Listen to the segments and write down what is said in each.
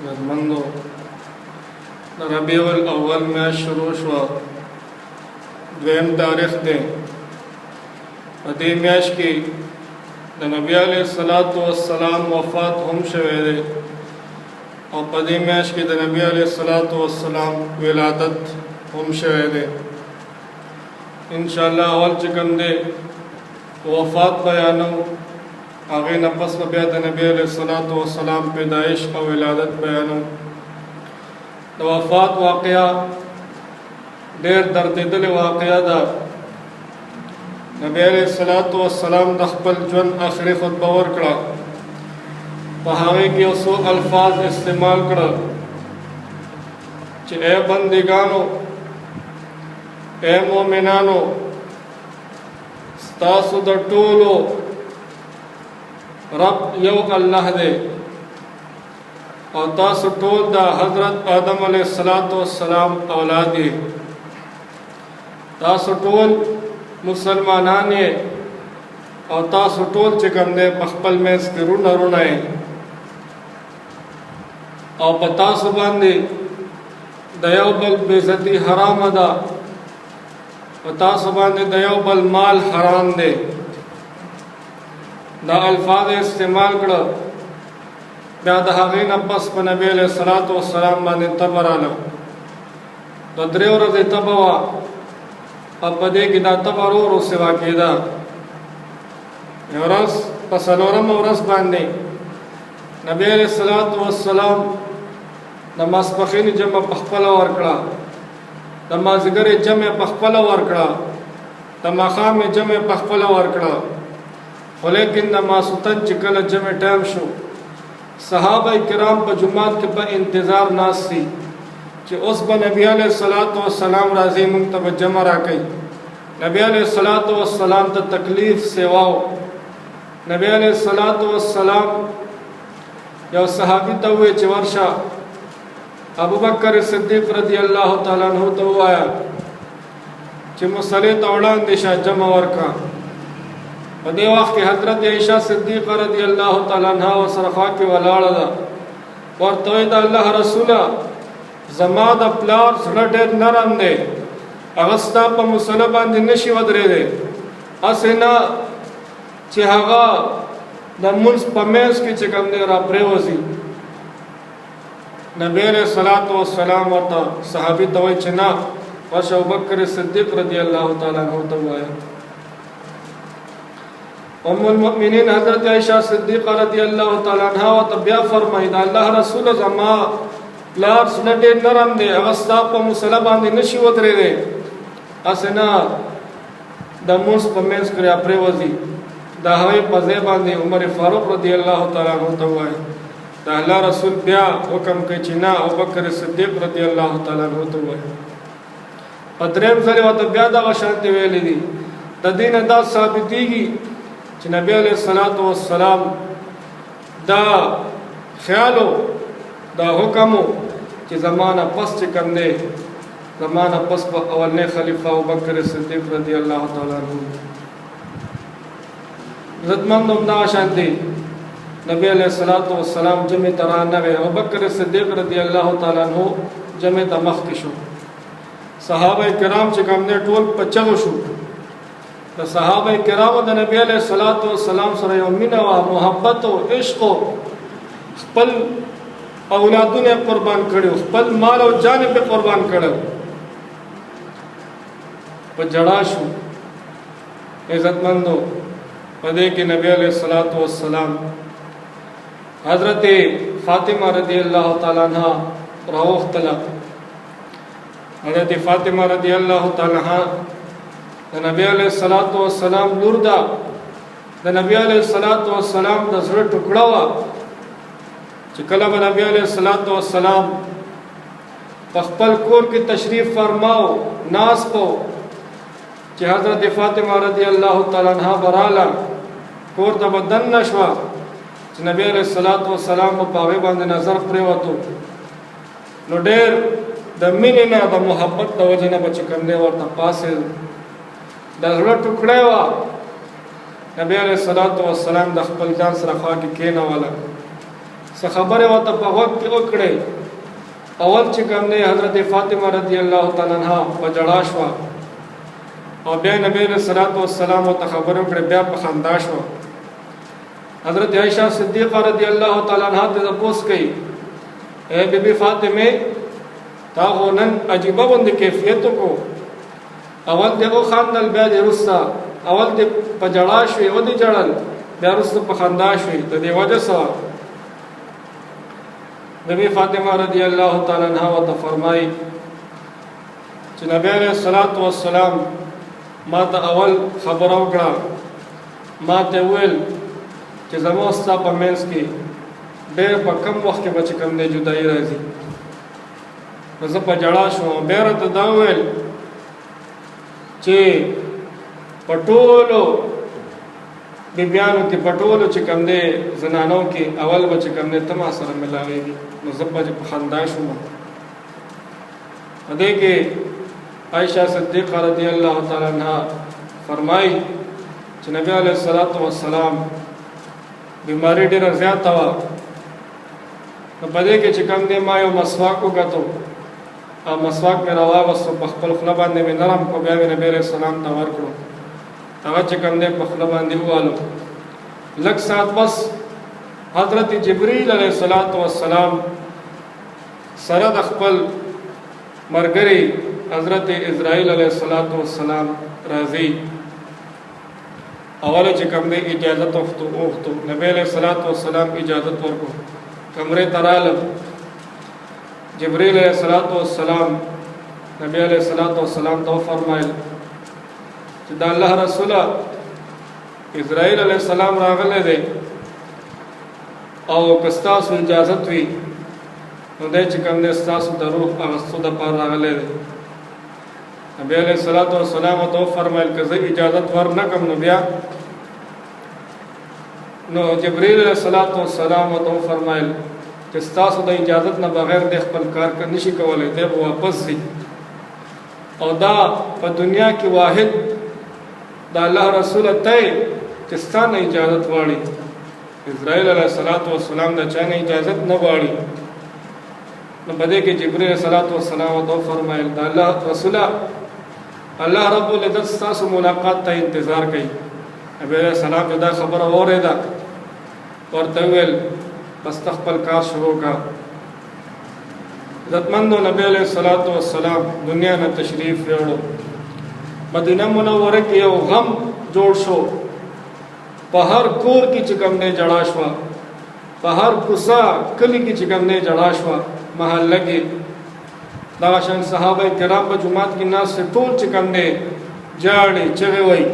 رضمندو ربیع الاول میں شروع شوا دویم تاریخ دے پدی میاش کی نبی علیہ الصلوۃ والسلام وفات هم شوه دے اور پدی میاش کی نبی علیہ الصلوۃ والسلام ولادت هم شوه دے انشاءاللہ اول چکم دے وفات بیانو آگے نفس و بیعت نبی علیہ الصلوۃ والسلام پیدائش اور ولادت بیانو وفات واقعہ دیر درد دل واقعہ دا نبی علیہ الصلوۃ والسلام د خپل ژوند آخري خطبه ورکړه په هغه کې اوسو الفاظ استعمال کړل چې اے بندگانو اے مؤمنانو ستاسو د ټولو رب یو الله دی او تاسو ټول د حضرت آدم علیہ السلام اولاد دي تاسو ټول مسلمانان او تاسو ټول چې کوم دی په خپل میز کې رونه او په تاسو باندې د یو بل بې عزتي حرام ده په تاسو باندې د یو بل مال حرام دی دا الفاظ استعمال کړه بیا د هغې نه پس په نبی علیہ الصلوۃ والسلام باندې تبه راغله د درې ورځې تبه وه او په دې کې دا تبه ورو ورو سوا کېده یوه ورځ په څلورمه ورځ باندې نبی علیہ الصلوۃ والسلام د ماسپښین جمعه په خپله ورکړه د مازدیګر جمعه په خپله ورکړه د ماښام جمعه په خپله ورکړه خو لیکن د ماسوتن چې کله جمع ټایم شو صحابه کرام په جمعات کې په انتظار ناست دي چې اوس به نبی علیہ الصلوۃ والسلام راځي موږ ته به جمع راکوي نبی علیہ الصلوۃ والسلام ته تکلیف سیواو نبی علیہ الصلوۃ والسلام یو صحابي ته وویل چې ورشه ابوبکر صدیق رضی الله تعالی عنہ ته ووایه چې مصلی ته وړاندې شه جمع ورکړه په دې وخت کې حضرت عائشہ صدیقه رضی الله تعالی عنها ورسره خوا کې ولاړه ده ورته وایي د الله رسوله زما د پلار زړه ډېر نرم دی هغه ستا په مسله باندې نشي ودرېدی هسې نه چې هغه د لمونځ په منځ کې چې کوم دی راپرېوځي نبی علیہ الصلوۃ والسلام ورته صحابي ته وایي چې نه ورشه ابوبکر صدیق رضی الله تعالی عنہ ته ووایه ام المؤمنین حضرت عائشہ صدیقہ رضی اللہ تعالی عنہ ورته بیا فرمایي د الله رسول زما پلار زړه ډېر نرم دی هغه ستا په مسله باندې نشي ودرېدی هسې نه د لمونځ په منځ کې راپرېوځي د هغې په ځای باندې عمر فاروق رضی الله تعالی عنہ ته ووایي د الله رسول بیا حکم کوي چې نه ابوبکر صدیق رضی الله تعالی عنہ ته ووایي په درېیم ځل ورته بیا دغه شانتې ویلي دي د دې نه دا ثابتېږي چې نبی علیہ الصلوۃ والسلام دا خیالو دا حکمو چې زمانہ پس چې کوم دی زمانہ پس په اولنی خلیفہ ابوبکر صدیق رضی الله تعالی عنہ عزتمند همدغه شانتې نبی علیہ الصلوۃ والسلام جمع ته رانغی ابوبکر صدیق رضی الله تعالی عنہ جمع ته مخکې شو صحابه کرام چې کوم دی ټول په چغو شو د صحابه کرامو د نبی علیہ الصلوۃ والسلام سره یو مینه او محبت او عشق خپل اولادونه قربان کړو خپل مال او جان په قربان کړو په جړا شو عزتمندو پدې کې نبی علیہ الصلوۃ والسلام حضرت فاطمہ رضی اللہ تعالی عنہ راوختله حضرت فاطمہ رضی اللہ تعالی عنہ د نبی علیہ الصلوۃ والسلام لور ده د نبی علیہ الصلوۃ والسلام د زړه ټوکړه وه چې کله به نبی علیہ الصلوۃ والسلام په خپل کور کې تشریف فرماو ناست و چې حضرت فاطمه رضی الله تعالی عنها براله کور ته به دننه شوه چې نبی علیہ الصلوۃ والسلام په هغې باندې نظر پرېوتو نو ډېر د مینې نه د محبت د وجې نه به چې کوم دی ورته پاسېد د زړه ټوکړه وه نبی علیہ الصلوۃ والسلام د خپل ځان سره خوا کې کېنوله څه خبره ورته په غوږ کې وکړې. اول چې کوم دی حضرت فاطمه رضی الله تعالی عنها په ژړا شوه او بیا نبی علیہ الصلوۃ والسلام ته خبر وکړه، بیا په خندا شو. حضرت عائشہ صدیقہ رضی الله تعالی عنها ته تپوس کړي، اے بی بی فاطمه تا خو نن عجیبه غوندې کیفیت کو، اول دې خندل بیا دې رستا، اول دې په ژړا شوې و دې ژړل بیا رستا په خندا شوې، د دې وجه څه؟ بی فاطمه رضی الله تعالی عنها ورته فرمایي چې نبی علیہ الصلوۃ والسلام ما ته اول خبره وکړه، ما ته ویل چې زما ستا په منځ کې ډېر په کم وخت کې به چې کوم دی جدایي راځي. نو زه په ژړا شوم، بیا راته دا ویل چې په ټولو بیبیانو کې په ټولو چې کوم دی زنانو کې اول به چې کوم دی ته ما سره ملاوېږي. نو زه په خندا شوم. په دې کې عائشہ صدیقہ رضی الله تعالی عنها فرمایي چې نبی علیہ الصلوۃ والسلام بیماری ډېره زیاته وه. نو په دې کې چې کوم دی ما یو مسواک وکتو او مسواک مې راواغستو، په خپل خوله باندې مې نرم کړو، بیا مې نبی علیہ السلام ته ورکړو. هغه چې کوم دی په خوله باندې ووالو. لږ ساعت بس حضرت جبریل علیہ السلام سره د خپل مرګري حضرت اسرائیل علیہ السلام راځي. اوله چې کوم دی اجازت وغوښتو، نبی علیہ السلام اجازت ورکړو، کمرې ته راغلل. جبریل علیہ السلام نبی علیہ السلام ته وفرمایل چې د الله رسوله اسرائیل علیہ السلام راغلی دی او که ستاسو اجازت وي نو دی چې کوم دی ستاسو د روح اخیستو دپاره راغلی دی. نبی علیہ السلام ته وفرمایل که زه اجازت ورنه کړم نو بیا نو جبریل علیہ السلام ته وفرمایل چې ستاسو د اجازت نه بغیر د خپل کار نشي کولی، دی به واپس ځي. او دا په دنیا کې واحد د الله رسول ته چې ستا نه اجازت غواړي. اسرائیل علیہ السلام د چا نه اجازت نه غواړي. نو په دې کې جبریل علیہ السلام ته وفرمایل د الله رسوله الله رب العزت ستاسو ملاقات ته انتظار کوي. نبی علیہ السلام دا خبره واورېده، ورته ویل بس خپل کار شروع کا. عزتمندو نبی علیہ السلام دنیا نه تشریف یوړو. مدینه منوره کې یو غم جوړ شو، په هر کور کې چې کوم دی ژړا شوه، په هر کوڅه کلي کې چې کوم دی ژړا شوه، محله کې دغه شان صحابه کرام په جومات کې ناست ټول چې کوم دی ژاړي چغې وایي.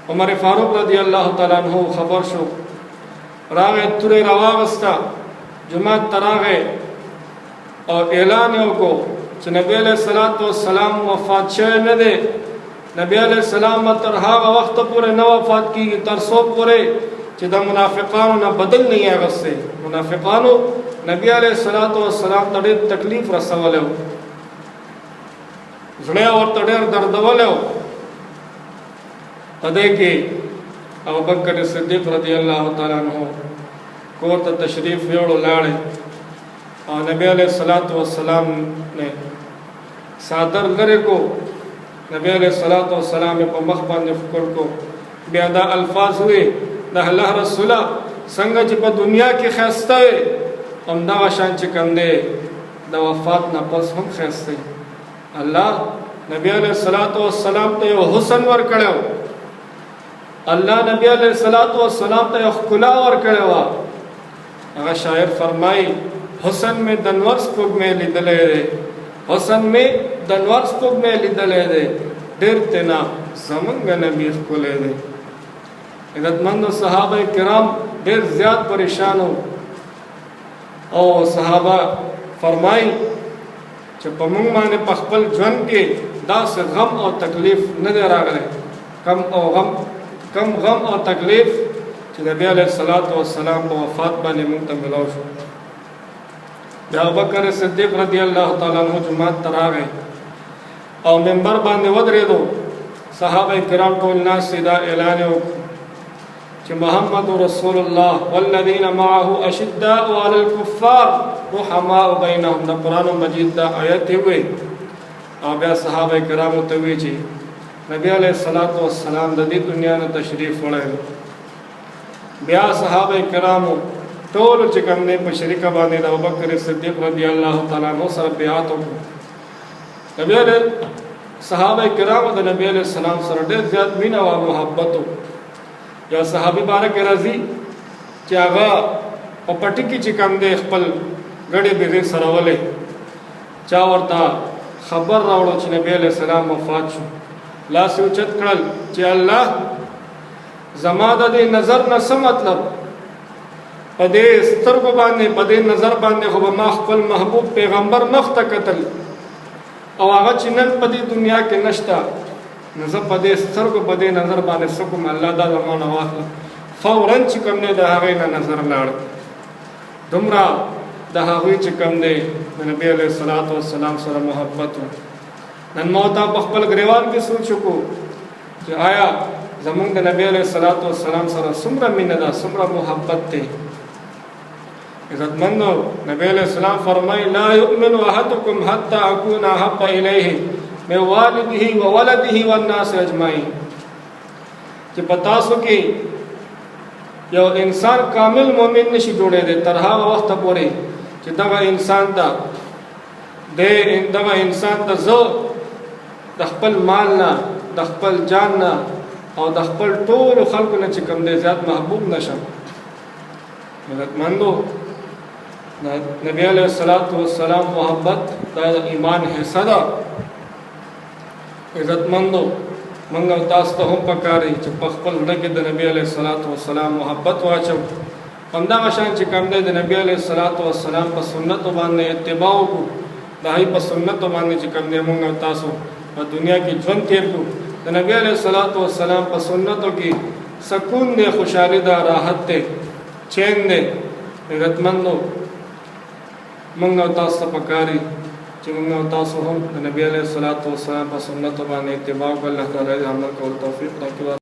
عمر فاروق رضی الله تعالی عنہ خبر شو، راغی تورې راواغسته، جومات ته راغی او اعلان یې وکړو چې نبی علیہ السلام وفات شوی نه دی. نبی علیہ السلام تر هغه وخته پورې نه وفات کیږي تر څو پورې چې د منافقانو نه بدل نه یې اغوستی. منافقانو نبی علیہ السلام ته ډېر تکلیف رسولی و، زړه یې ورته ډېر دردولی و. په دې کې ابوبکر صدیق رضی الله تعالی عنہ کور ته تشریف یوړو، لاړې او نبی علیہ السلام نے صادر لرې کو. نبی علیہ السلام په مخ باندې فکر کو، بیا دا الفاظ ہوئے د الله رسوله څنګه چې په دنیا کې ښایسته وي همدغه شان چې کوم دی د وفات نه پس هم ښایسته وي. الله نبی علیہ السلام ته یو حسن ورکړی و، الله نبی علیہ السلام ته یو ښکلا ورکړې وه. هغه شاعر فرمایي حسن میں دنور سپوږمۍ لیدلی دی، حسن میں دنور سپوږمۍ لیدلی دی، ډېر تینا زمونږ نبي ښکلی دی. عزتمندو صحابه کرام ډېر زیات پریشان وو او صحابه فرمایي چې په موږ باندې په خپل ژوند کې داسې غم او تکلیف نه دی راغلی، کم غم او تکلیف چې نبی علیہ السلام په وفات باندې موږ ته ملاو شو. بیا ابوبکر صدیق رضی الله تعالی عنہ جومات ته راغی او منبر باندې ودرېدو. صحابه کرام ټول ناست دا اعلان یې وکړو چې چې محمد رسول الله والذین معه اشداء علی الكفار رحماء بینهم. د قرآن مجید دا آیت وی او بیا صحابه کرامو ته وی چې نبی علیہ الصلوۃ والسلام د دې دنیا نه تشریف وړی. بیا صحابه کرامو ټول چې کوم نه په شریک باندې د ابوبکر صدیق رضی الله تعالی عنہ سره بیعت وکړو. نبی علیہ صحابه کرامو د نبی علیہ السلام سره ډېر زیات مینه او محبت وو. یو صحابي بارک راځي چې هغه په پټي کې چې کوم دی خپل غړي به سره ولې چا ورته خبر راوړو چې نبی علیہ السلام وفات شو. لاس اوچت کړل چې الله زما د دې نظر نه څه مطلب، په دې سترګو باندې په دې نظر باندې خو به ما خپل محبوب پیغمبر مخ ته کتل او هغه چې نن په دې دنیا کې نشته، نو زه په دې سترګو په دې نظر باندې څه کوم؟ الله دا زمانه واخله. فوراً چې کوم دی د هغې نه نظر لاړ. دومره د هغوی چې کوم دی د نبي علیه الصلاۃ والسلام سره محبت و. نن ما ته په خپل ګریوان کې سوچ وکړو چې آیا زمونږ د نبی علیه الصلاۃ والسلام سره څومره مینه ده، څومره محبت دی. عزتمندو نبی علیہ السلام فرمائی لا یؤمن احدکم حتی اکون احب الیہ من والدہ وولدہ والناس اجمعین. چې په تاسو کې یو انسان کامل مومن نشي جوړېدی تر هغه وخته پورې چې دغه انسان ته زه د خپل مال نه، د خپل جان نه او د خپل ټولو خلکو نه چې کوم دی زیات محبوب نشم. عزتمندو نبی علیہ الصلوۃ والسلام محبت دا ایمان حصہ ده. عزتمندو موږ تاسو ته هم پکاري چې په خپل زړه کې د نبی علیہ الصلوۃ والسلام محبت واچو. همدغه شان چې کوم دی د نبی علیہ الصلوۃ والسلام په سنتو باندې اتباع وکړو، د هغې په سنتو باندې چې کوم دی موږ تاسو په دنیا کې ژوند تېر کړو. د نبی علیہ الصلوۃ والسلام په سنتو کې سکون دی، خوشحالي ده، راحت دی، چین دی. عزتمندو موږ تاسو ته پکاري چې موږ تاسو هم د نبی علیہ الصلوۃ والسلام په سنتو باندې اتباع وکړو. الله تعالی دې عمل کولو توفیق راکړي.